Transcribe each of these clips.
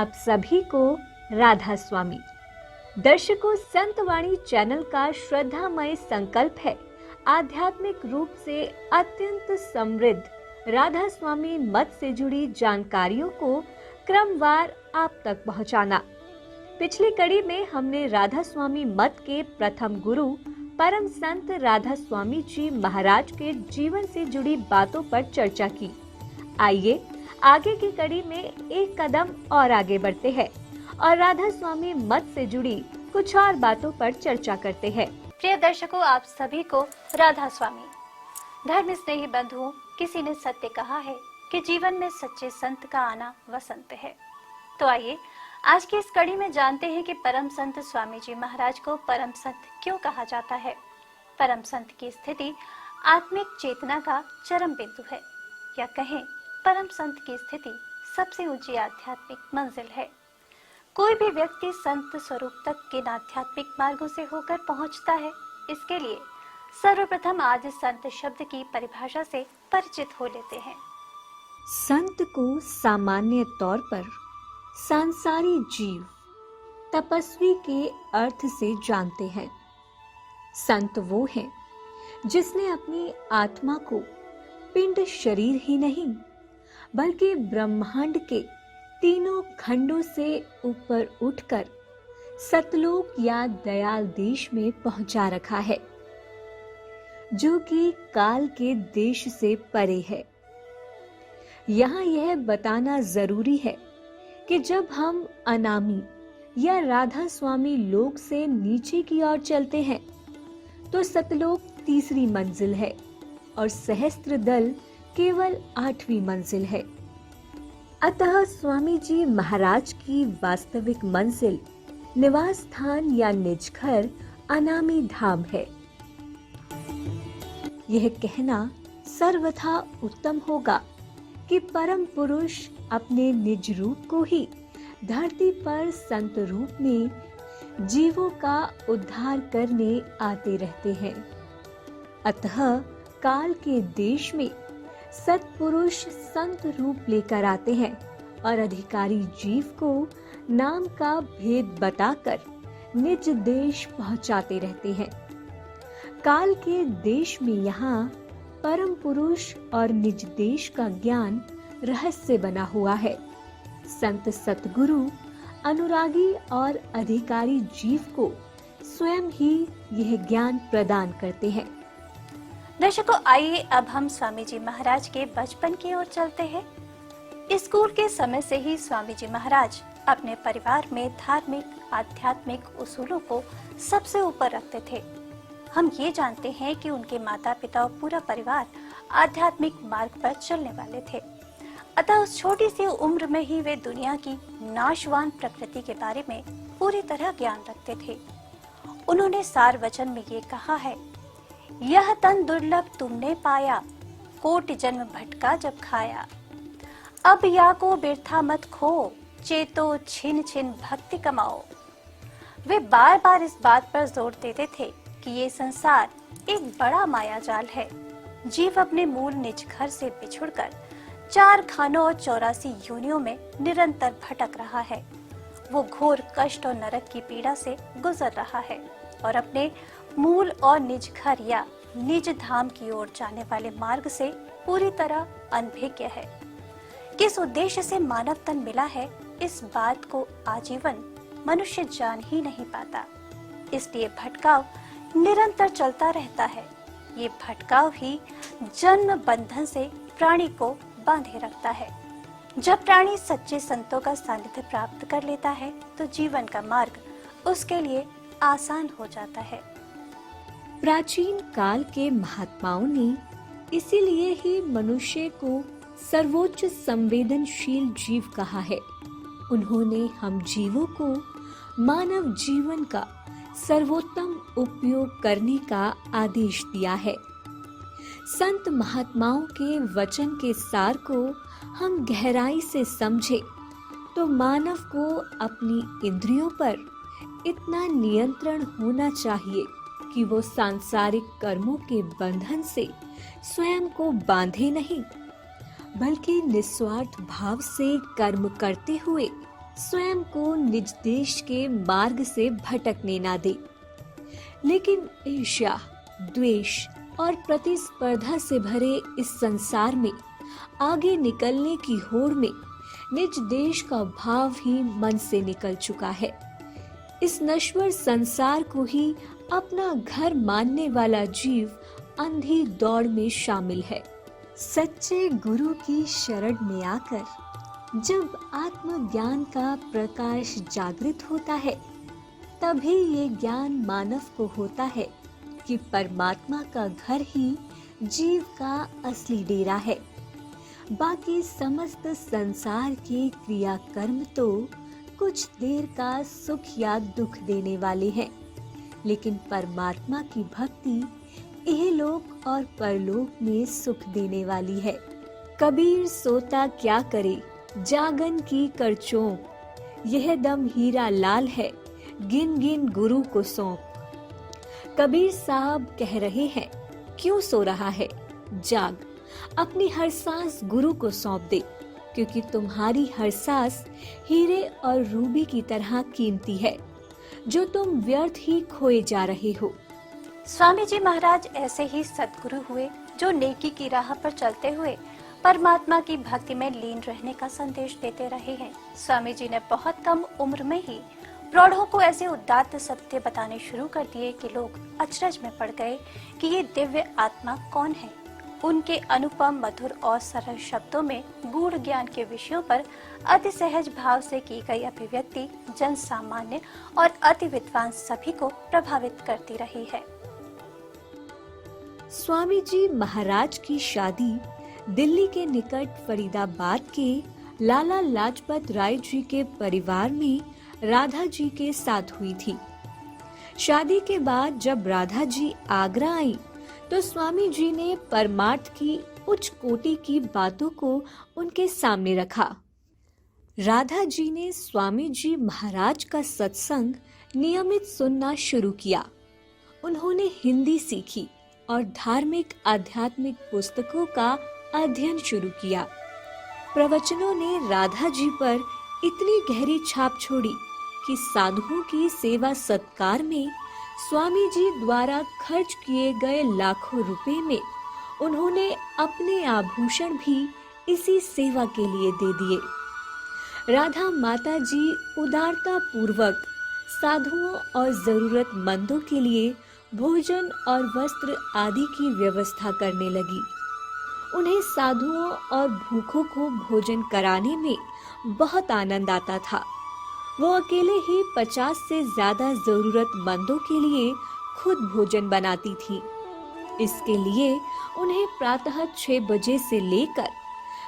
आप सभी को राधा स्वामी। दर्शकों, संतवाणी चैनल का श्रद्धामय संकल्प है आध्यात्मिक रूप से अत्यंत समृद्ध राधा स्वामी मत से जुड़ी जानकारियों को क्रमवार आप तक पहुंचाना। पिछली कड़ी में हमने राधा स्वामी मत के प्रथम गुरु परम संत राधा स्वामी जी महाराज के जीवन से जुड़ी बातों पर चर्चा की। आइए आगे की कड़ी में एक कदम और आगे बढ़ते हैं और राधा स्वामी मत से जुड़ी कुछ और बातों पर चर्चा करते हैं। प्रिय दर्शकों, आप सभी को राधा स्वामी। धर्म स्नेही बंधुओं, किसी ने सत्य कहा है कि जीवन में सच्चे संत का आना वसंत है। तो आइए आज की इस कड़ी में जानते हैं कि परम संत स्वामी जी महाराज को परम संत क्यों कहा जाता है। परम संत की स्थिति आत्मिक चेतना का चरम बिंदु है, या कहें परम संत की स्थिति सबसे ऊंची आध्यात्मिक मंजिल है। कोई भी व्यक्ति संत स्वरूप तक किन आध्यात्मिक मार्गों से होकर पहुंचता है, इसके लिए सर्वप्रथम आज संत शब्द की परिभाषा से परिचित हो लेते हैं। संत को सामान्य तौर पर सांसारी जीव, तपस्वी के अर्थ से जानते हैं। संत वो है जिसने अपनी आत्मा को पिंड शरीर ही नहीं बल्कि ब्रह्मांड के तीनों खंडों से ऊपर उठकर सतलोक या दयाल देश में पहुंचा रखा है, जो कि काल के देश से परे है। यहाँ यह बताना जरूरी है कि जब हम अनामी या राधा स्वामी लोक से नीचे की ओर चलते हैं तो सतलोक तीसरी मंजिल है और सहस्त्र दल केवल 8वीं मंजिल है। अतः स्वामी जी महाराज की वास्तविक मंजिल निवास स्थान या निज घर अनामी धाम है। यह कहना सर्वथा उत्तम होगा कि परम पुरुष अपने निज रूप को ही धरती पर संत रूप में जीवों का उद्धार करने आते रहते हैं। अतः काल के देश में सत्पुरुष संत रूप लेकर आते हैं और अधिकारी जीव को नाम का भेद बताकर निज देश पहुंचाते रहते हैं। काल के देश में यहाँ परम पुरुष और निज देश का ज्ञान रहस्य बना हुआ है। संत सतगुरु अनुरागी और अधिकारी जीव को स्वयं ही यह ज्ञान प्रदान करते हैं। दर्शकों, आइए अब हम स्वामी जी महाराज के बचपन की ओर चलते हैं। स्कूल के समय से ही स्वामी जी महाराज अपने परिवार में धार्मिक आध्यात्मिक उसूलों को सबसे ऊपर रखते थे। हम ये जानते हैं कि उनके माता पिता और पूरा परिवार आध्यात्मिक मार्ग पर चलने वाले थे। अतः उस छोटी सी उम्र में ही वे दुनिया की नाशवान प्रकृति के बारे में पूरी तरह ज्ञान रखते थे। उन्होंने सार वचन में ये कहा है, यह तन दुर्लभ तुमने पाया, कोटि जन्म भटका जब खाया। अब या को बिरथा मत खो, चेतो छिन छिन भक्ति कमाओ। वे बार बार इस बात पर जोर देते थे कि ये संसार एक बड़ा मायाजाल है। जीव अपने मूल निज घर से बिछुड़कर 4 खानों और 84 योनियों में निरंतर भटक रहा है। वो घोर कष्ट और नरक की पीड़ा से गुजर रहा है और अपने मूल और निज घर या निज धाम की ओर जाने वाले मार्ग से पूरी तरह अनभिज्ञ है। किस उद्देश्य से मानव तन मिला है, इस बात को आजीवन मनुष्य जान ही नहीं पाता। इसलिए भटकाव निरंतर चलता रहता है। ये भटकाव ही जन्म बंधन से प्राणी को बांधे रखता है। जब प्राणी सच्चे संतों का सानिध्य प्राप्त कर लेता है तो जीवन का मार्ग उसके लिए आसान हो जाता है। प्राचीन काल के महात्माओं ने इसीलिए ही मनुष्य को सर्वोच्च संवेदनशील जीव कहा है। उन्होंने हम जीवों को मानव जीवन का सर्वोत्तम उपयोग करने का आदेश दिया है। संत महात्माओं के वचन के सार को हम गहराई से समझे तो मानव को अपनी इंद्रियों पर इतना नियंत्रण होना चाहिए कि वो सांसारिक कर्मों के बंधन से स्वयं को बांधे नहीं, बल्कि निस्वार्थ भाव से कर्म करते हुए स्वयं को निज देश के मार्ग से भटकने ना दे। लेकिन ईर्ष्या, द्वेष और प्रतिस्पर्धा से भरे इस संसार में आगे निकलने की होड़ में निज देश का भाव ही मन से निकल चुका है। इस नश्वर संसार को ही अपना घर मानने वाला जीव अंधी दौड़ में शामिल है। सच्चे गुरु की शरण में आकर जब आत्मज्ञान का प्रकाश जागृत होता है, तभी ये ज्ञान मानव को होता है कि परमात्मा का घर ही जीव का असली डेरा है। बाकी समस्त संसार के क्रियाकर्म तो कुछ देर का सुख या दुख देने वाले हैं, लेकिन परमात्मा की भक्ति इहलोक और परलोक में सुख देने वाली है। कबीर सोता क्या करे, जागन की कर चौंक, यह दम हीरा लाल है, गिन गिन गुरु को सौंप। कबीर साहब कह रहे हैं, क्यों सो रहा है, जाग, अपनी हर सांस गुरु को सौंप दे, क्योंकि तुम्हारी हर सांस हीरे और रूबी की तरह कीमती है, जो तुम व्यर्थ ही खोए जा रहे हो। स्वामी जी महाराज ऐसे ही सद्गुरु हुए जो नेकी की राह पर चलते हुए परमात्मा की भक्ति में लीन रहने का संदेश देते रहे हैं। स्वामी जी ने बहुत कम उम्र में ही प्रौढ़ों को ऐसे उदात्त सत्य बताने शुरू कर दिए कि लोग अचरज में पड़ गए कि ये दिव्य आत्मा कौन है। उनके अनुपम, मधुर और सरल शब्दों में गूढ़ ज्ञान के विषयों पर अति सहज भाव से की गई अभिव्यक्ति जन सामान्य और अति विद्वान सभी को प्रभावित करती रही है। स्वामी जी महाराज की शादी दिल्ली के निकट फरीदाबाद के लाला लाजपत राय जी के परिवार में राधा जी के साथ हुई थी। शादी के बाद जब राधा जी आगरा आई तो स्वामी जी ने परमार्थ की उच्च कोटि की बातों को उनके सामने रखा। राधा जी ने स्वामी जी महाराज का सत्संग नियमित सुनना शुरू किया। उन्होंने हिंदी सीखी और धार्मिक आध्यात्मिक पुस्तकों का अध्ययन शुरू किया। प्रवचनों ने राधा जी पर इतनी गहरी छाप छोड़ी कि साधुओं की सेवा सत्कार में स्वामी जी द्वारा खर्च किए गए लाखों रुपए में उन्होंने अपने आभूषण भी इसी सेवा के लिए दे दिए। राधा माता जी उदारता पूर्वक साधुओं और जरूरतमंदों के लिए भोजन और वस्त्र आदि की व्यवस्था करने लगी। उन्हें साधुओं और भूखों को भोजन कराने में बहुत आनंद आता था। वो अकेले ही 50 से ज्यादा जरूरतमंदों के लिए खुद भोजन बनाती थी। इसके लिए उन्हें प्रातः 6 बजे से लेकर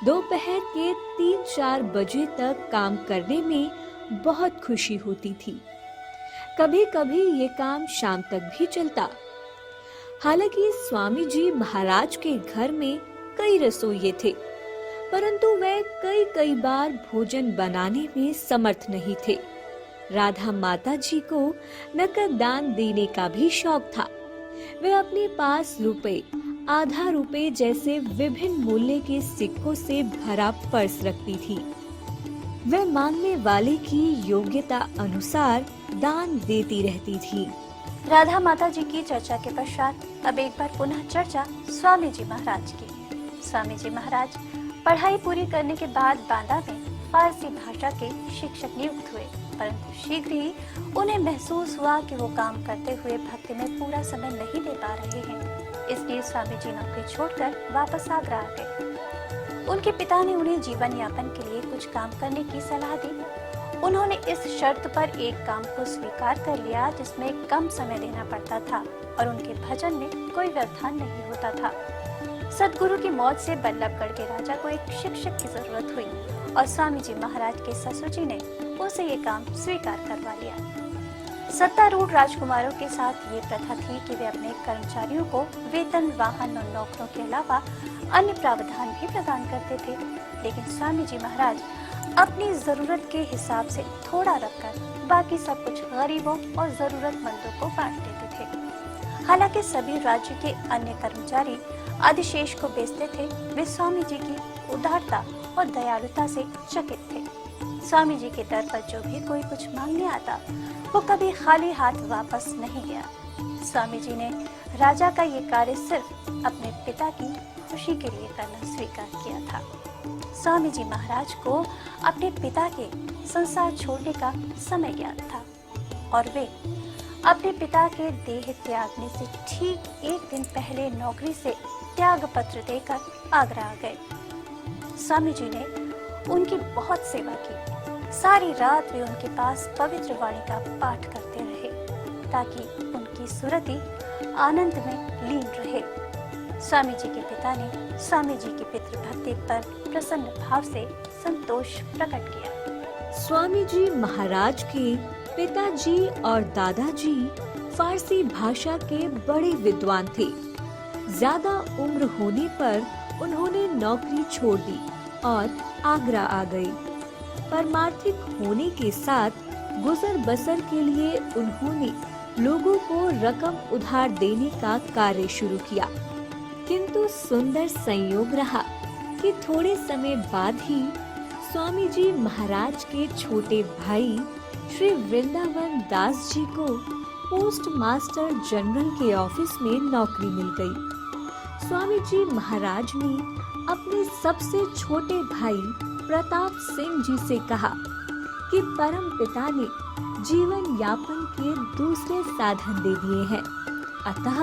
दोपहर के 3-4 बजे तक काम करने में बहुत खुशी होती थी। कभी कभी ये काम शाम तक भी चलता। हालांकि स्वामी जी महाराज के घर में कई रसोइये थे, परंतु वे कई बार भोजन बनाने में समर्थ नहीं थे। राधा माता जी को नकद दान देने का भी शौक था। वे अपने पास रुपए, आधा रुपए जैसे विभिन्न मूल्य के सिक्कों से भरा पर्स रखती थी। वे मांगने वाले की योग्यता अनुसार दान देती रहती थी। राधा माता जी की चर्चा के पश्चात अब एक बार पुनः चर्चा स्वामी जी महाराज की। स्वामी जी महाराज पढ़ाई पूरी करने के बाद बांदा में फारसी भाषा के शिक्षक नियुक्त हुए, परंतु शीघ्र ही उन्हें महसूस हुआ कि वो काम करते हुए भक्ति में पूरा समय नहीं दे पा रहे हैं। इसलिए स्वामी जी नौकरी छोड़कर वापस आगरा आ गए। उनके पिता ने उन्हें जीवन यापन के लिए कुछ काम करने की सलाह दी। उन्होंने इस शर्त पर एक काम को स्वीकार कर लिया जिसमें कम समय देना पड़ता था और उनके भजन में कोई व्यवधान नहीं होता था। सदगुरु की मौत से बल्लभगढ़ के राजा को एक शिक्षक की जरूरत हुई और स्वामी जी महाराज के ससुर जी ने उसे ये काम स्वीकार करवा लिया। सत्तारूढ़ राजकुमारों के साथ ये प्रथा थी कि वे अपने कर्मचारियों को वेतन, वाहन और नौकरों के अलावा अन्य प्रावधान भी प्रदान करते थे, लेकिन स्वामी जी महाराज अपनी जरूरत के हिसाब से थोड़ा रखकर बाकी सब कुछ गरीबों और जरूरतमंदों को बांट देते थे। हालांकि सभी राज्य के अन्य कर्मचारी अधिशेष को बेचते थे, वे स्वामी जी की उदारता और दयालुता से चकित थे। स्वामी जी के दर पर जो भी कोई कुछ मांगने आता वो कभी खाली हाथ वापस नहीं गया। स्वामी जी ने राजा का ये कार्य सिर्फ अपने पिता की खुशी के लिए करना स्वीकार किया था। स्वामी जी महाराज को अपने पिता के संसार छोड़ने का समय ज्ञात था और वे अपने पिता के देह त्यागने से ठीक एक दिन पहले नौकरी से त्याग पत्र देकर आगरा आ गए। स्वामी जी ने उनकी बहुत सेवा की। सारी रात वे उनके पास पवित्र वाणी का पाठ करते रहे ताकि उनकी सुरति आनंद में लीन रहे। स्वामी जी के पिता ने स्वामी जी की पितृभक्ति पर प्रसन्न भाव से संतोष प्रकट किया। स्वामी जी महाराज के पिताजी और दादाजी फारसी भाषा के बड़े विद्वान थे। ज्यादा उम्र होने पर उन्होंने नौकरी छोड़ दी और आगरा आ गए। परमार्थिक होने के साथ गुजर बसर के लिए उन्होंने लोगों को रकम उधार देने का कार्य शुरू किया। किंतु सुंदर संयोग रहा कि थोड़े समय बाद ही स्वामी जी महाराज के छोटे भाई श्री वृंदावन दास जी को पोस्ट मास्टर जनरल के ऑफिस में नौकरी मिल गई। स्वामी जी महाराज ने अपने सबसे छोटे भाई प्रताप सिंह जी से कहा कि परम पिता ने जीवन यापन के दूसरे साधन दे दिए हैं, अतः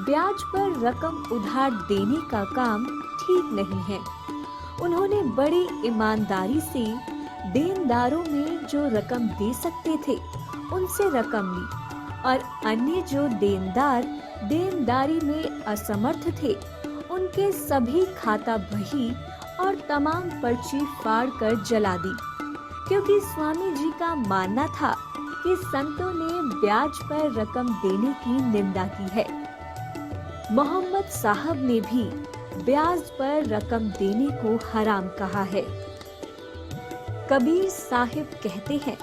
ब्याज पर रकम उधार देने का काम ठीक नहीं है। उन्होंने बड़ी ईमानदारी से देनदारों में जो रकम दे सकते थे उनसे रकम ली और अन्य जो देनदार देनदारी में असमर्थ थे उनके सभी खाता बही और तमाम पर्ची फाड़ कर जला दी, क्योंकि स्वामी जी का मानना था कि संतों ने ब्याज पर रकम देने की निंदा की है। मोहम्मद साहब ने भी ब्याज पर रकम देने को हराम कहा है। कबीर साहिब कहते हैं,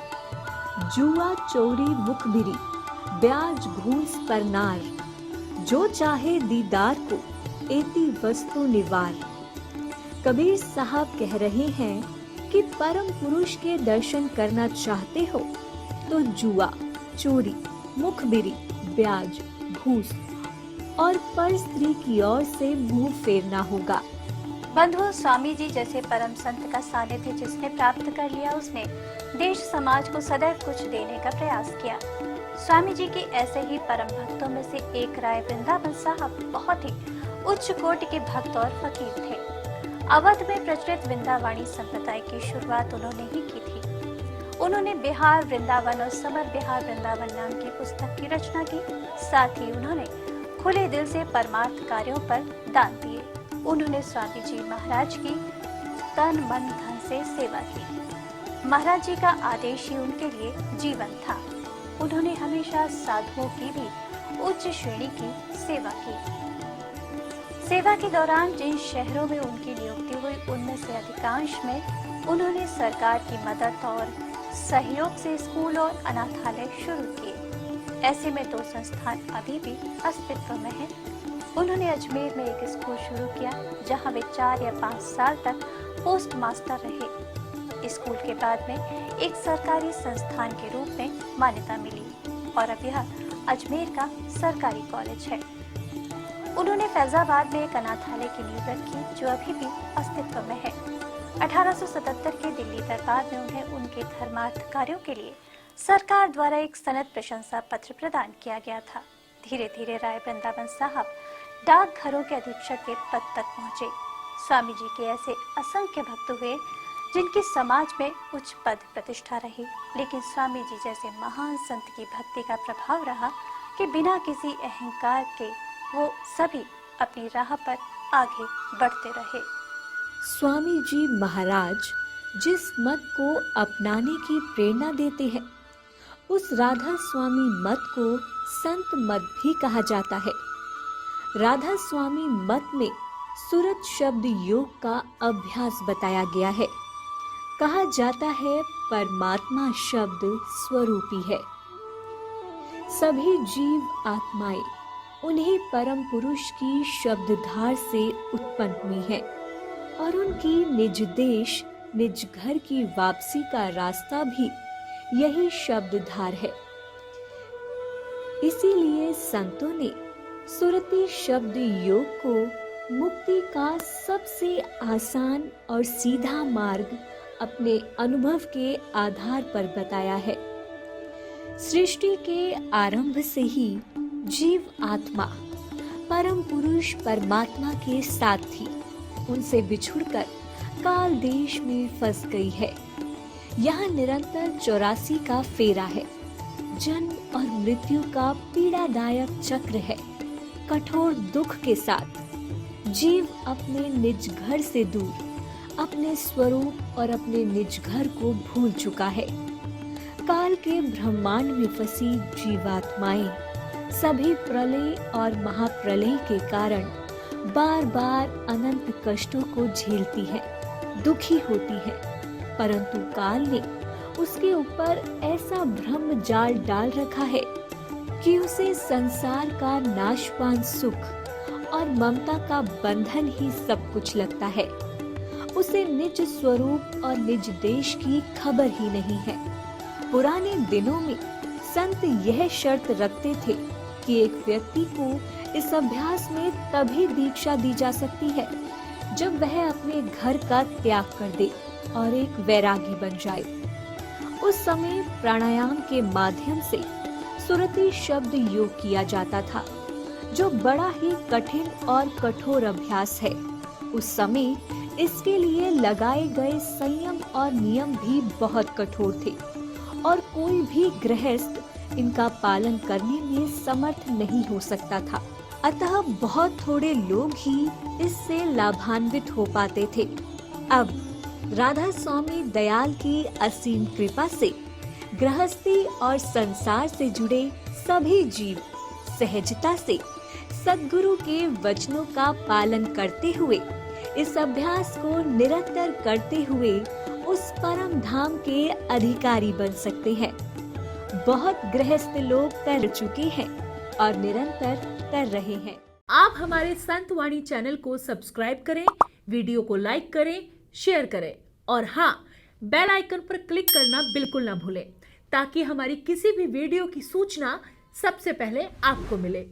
जुआ चोरी मुखबिरी ब्याज घूस पर नार, जो चाहे दीदार को एती वस्तु निवार। कबीर साहब कह रहे हैं कि परम पुरुष के दर्शन करना चाहते हो तो जुआ, चोरी, मुखबिरी, ब्याज, घूस और पर स्त्री की ओर से मुंह फेरना होगा। बंधु, स्वामी जी जैसे परम संत का सानिध्य जिसने प्राप्त कर लिया उसने देश समाज को सदैव कुछ देने का प्रयास किया। स्वामी जी के ऐसे ही परम भक्तों में से एक राय वृंदावन साहब बहुत ही उच्च कोटि के भक्त और फकीर थे। अवध में प्रचलित वृंदावाणी संप्रदाय की शुरुआत उन्होंने ही की थी। उन्होंने बिहार वृंदावन और समर बिहार वृंदावन नाम की पुस्तक की रचना की। साथ ही उन्होंने खुले दिल से परमार्थ कार्यों पर दान दिए। उन्होंने स्वामी जी महाराज की तन मन धन से सेवा की। महाराज जी का आदेश ही उनके लिए जीवन था। उन्होंने हमेशा साधुओं की भी उच्च श्रेणी की सेवा की। सेवा के दौरान जिन शहरों में उनकी नियुक्ति हुई उनमें से अधिकांश में उन्होंने सरकार की मदद और सहयोग से स्कूल और अनाथालय शुरू किए। ऐसे में दो संस्थान अभी भी अस्तित्व में हैं। उन्होंने अजमेर में एक स्कूल शुरू किया जहां वे 4 या 5 साल तक पोस्ट मास्टर रहे। स्कूल के बाद में एक सरकारी संस्थान के रूप में मान्यता मिली और अब यह अजमेर का सरकारी कॉलेज है। उन्होंने फैजाबाद में एक अनाथालय की नींव रखी जो अभी भी अस्तित्व में है। 1877 के दिल्ली दरबार में उन्हें उनके धर्मार्थ कार्यों के लिए सरकार द्वारा एक सनद प्रशंसा पत्र प्रदान किया गया था। धीरे धीरे राय वृंदावन साहब डाकघरों के अधीक्षक के पद तक पहुंचे। स्वामी जी के ऐसे असंख्य भक्त हुए जिनकी समाज में उच्च पद प्रतिष्ठा रही, लेकिन स्वामी जी जैसे महान संत की भक्ति का प्रभाव रहा कि बिना किसी अहंकार के वो सभी अपनी राह पर आगे बढ़ते रहे। स्वामी जी महाराज जिस मत को अपनाने की प्रेरणा देते हैं उस राधा स्वामी मत को संत मत भी कहा जाता है। राधा स्वामी मत में सुरत शब्द योग का अभ्यास बताया गया है। कहा जाता है परमात्मा शब्द स्वरूपी है। सभी जीव आत्माएं उन्हीं परम पुरुष की शब्दधार से उत्पन्न हुई हैं और उनकी निज देश निज घर की वापसी का रास्ता भी यही शब्दधार है। इसीलिए संतों ने सुरति शब्द योग को मुक्ति का सबसे आसान और सीधा मार्ग अपने अनुभव के आधार पर बताया है। सृष्टि के आरंभ से ही जीव आत्मा परम पुरुष परमात्मा के साथ थी। उनसे बिछुड़कर काल देश में फंस गई है। यहाँ निरंतर 84 का फेरा है। जन्म और मृत्यु का पीड़ादायक चक्र है। कठोर दुख के साथ जीव अपने निज घर से दूर, अपने स्वरूप और अपने निज घर को भूल चुका है। काल के ब्रह्मांड में फंसी जीवात्माएं सभी प्रलय और महाप्रलय के कारण बार बार अनंत कष्टों को झेलती है, दुखी होती है, परंतु काल ने उसके ऊपर ऐसा ब्रह्म जाल डाल रखा है कि उसे संसार का नाशवान सुख और ममता का बंधन ही सब कुछ लगता है। उसे निज स्वरूप और निज देश की खबर ही नहीं है। पुराने दिनों में संत यह शर्त रखते थे कि एक व्यक्ति को इस अभ्यास में तभी दीक्षा दी जा सकती है जब वह अपने घर का त्याग कर दे और एक वैरागी बन जाए। उस समय प्राणायाम के माध्यम से सुरति शब्द योग किया जाता था, जो बड़ा ही कठिन और कठोर अभ्यास है। उस समय इसके लिए लगाए गए संयम और नियम भी बहुत कठोर थे और कोई भी गृहस्थ इनका पालन करने में समर्थ नहीं हो सकता था। अतः बहुत थोड़े लोग ही इससे लाभान्वित हो पाते थे। अब राधा स्वामी दयाल की असीम कृपा से गृहस्थी और संसार से जुड़े सभी जीव सहजता से सद्गुरु के वचनों का पालन करते हुए इस अभ्यास को निरंतर करते हुए उस परम धाम के अधिकारी बन सकते हैं। बहुत गृहस्थ लोग कर चुके हैं और निरंतर कर रहे हैं। आप हमारे संत वाणी चैनल को सब्सक्राइब करें, वीडियो को लाइक करें, शेयर करें और हाँ, बेल आइकन पर क्लिक करना बिल्कुल ना भूलें ताकि हमारी किसी भी वीडियो की सूचना सबसे पहले आपको मिले।